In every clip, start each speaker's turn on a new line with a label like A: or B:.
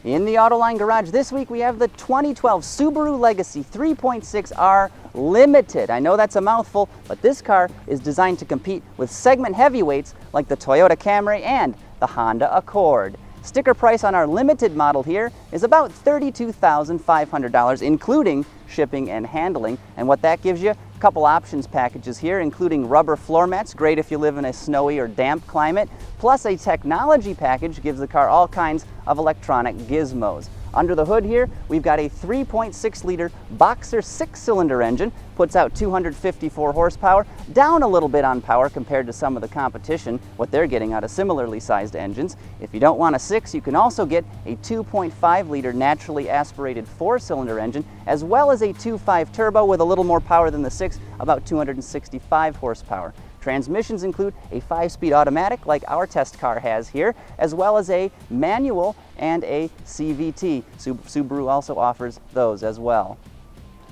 A: In the Autoline Garage this week, we have the 2012 Subaru Legacy 3.6R Limited. I know that's a mouthful, but this car is designed to compete with segment heavyweights like the Toyota Camry and the Honda Accord. Sticker price on our limited model here is about $32,500, including shipping and handling. And what that gives you, a couple options packages here, including rubber floor mats, great if you live in a snowy or damp climate, plus a technology package gives the car all kinds of electronic gizmos. Under the hood here, we've got a 3.6-liter Boxer 6-cylinder engine, puts out 254 horsepower, down a little bit on power compared to some of the competition, what they're getting out of similarly sized engines. If you don't want a 6, you can also get a 2.5-liter naturally aspirated 4-cylinder engine, as well as a 2.5 turbo with a little more power than the 6, about 265 horsepower. Transmissions include a 5-speed automatic like our test car has here, as well as a manual and a CVT. Subaru also offers those as well.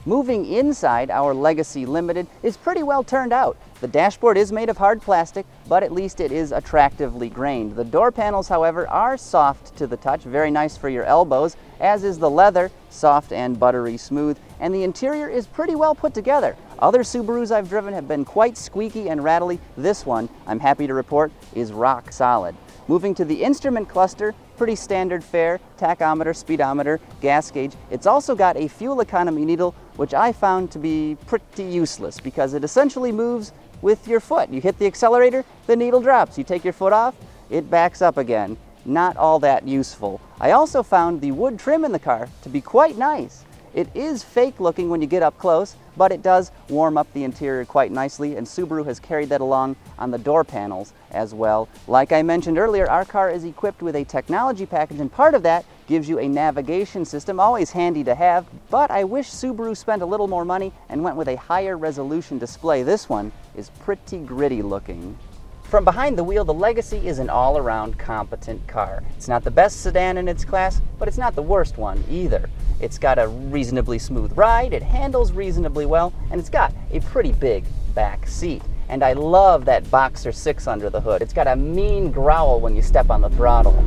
A: Moving inside, our Legacy Limited is pretty well turned out. The dashboard is made of hard plastic, but at least it is attractively grained. The door panels, however, are soft to the touch, very nice for your elbows, as is the leather, soft and buttery smooth, and the interior is pretty well put together. Other Subarus I've driven have been quite squeaky and rattly. This one, I'm happy to report, is rock solid. Moving to the instrument cluster, pretty standard fare, tachometer, speedometer, gas gauge. It's also got a fuel economy needle, which I found to be pretty useless because it essentially moves with your foot. You hit the accelerator, the needle drops. You take your foot off, it backs up again. Not all that useful. I also found the wood trim in the car to be quite nice. It is fake looking when you get up close, but it does warm up the interior quite nicely, and Subaru has carried that along on the door panels as well. Like I mentioned earlier, our car is equipped with a technology package, and part of that gives you a navigation system, always handy to have, but I wish Subaru spent a little more money and went with a higher resolution display. This one is pretty gritty looking. From behind the wheel, the Legacy is an all-around competent car. It's not the best sedan in its class, but it's not the worst one either. It's got a reasonably smooth ride, it handles reasonably well, and it's got a pretty big back seat. And I love that Boxer 6 under the hood. It's got a mean growl when you step on the throttle.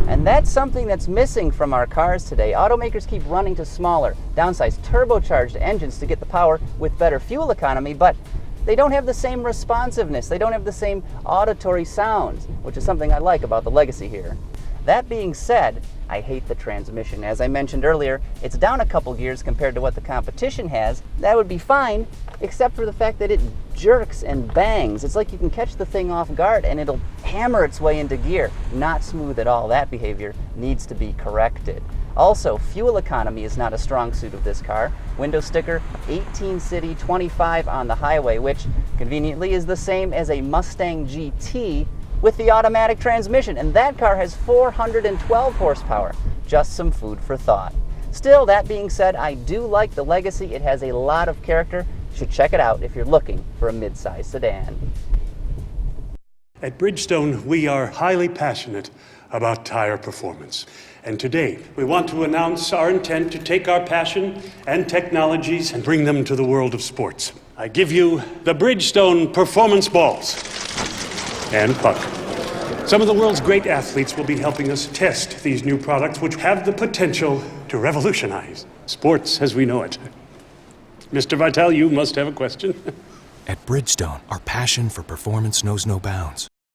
A: And that's something that's missing from our cars today. Automakers keep running to smaller, downsized, turbocharged engines to get the power with better fuel economy, but they don't have the same responsiveness. They don't have the same auditory sounds, which is something I like about the Legacy here. That being said, I hate the transmission. As I mentioned earlier, it's down a couple gears compared to what the competition has. That would be fine, except for the fact that it jerks and bangs. It's like you can catch the thing off guard and it'll hammer its way into gear. Not smooth at all. That behavior needs to be corrected. Also, fuel economy is not a strong suit of this car. Window sticker, 18 city, 25 on the highway, which conveniently is the same as a Mustang GT with the automatic transmission, and that car has 412 horsepower. Just some food for thought. Still, that being said, I do like the Legacy. It has a lot of character. You should check it out if you're looking for a mid-size sedan.
B: At Bridgestone, we are highly passionate about tire performance. And today, we want to announce our intent to take our passion and technologies and bring them to the world of sports. I give you the Bridgestone Performance Balls and puck. Some of the world's great athletes will be helping us test these new products, which have the potential to revolutionize sports as we know it. Mr. Vitale, you must have a question.
C: At Bridgestone, our passion for performance knows no bounds.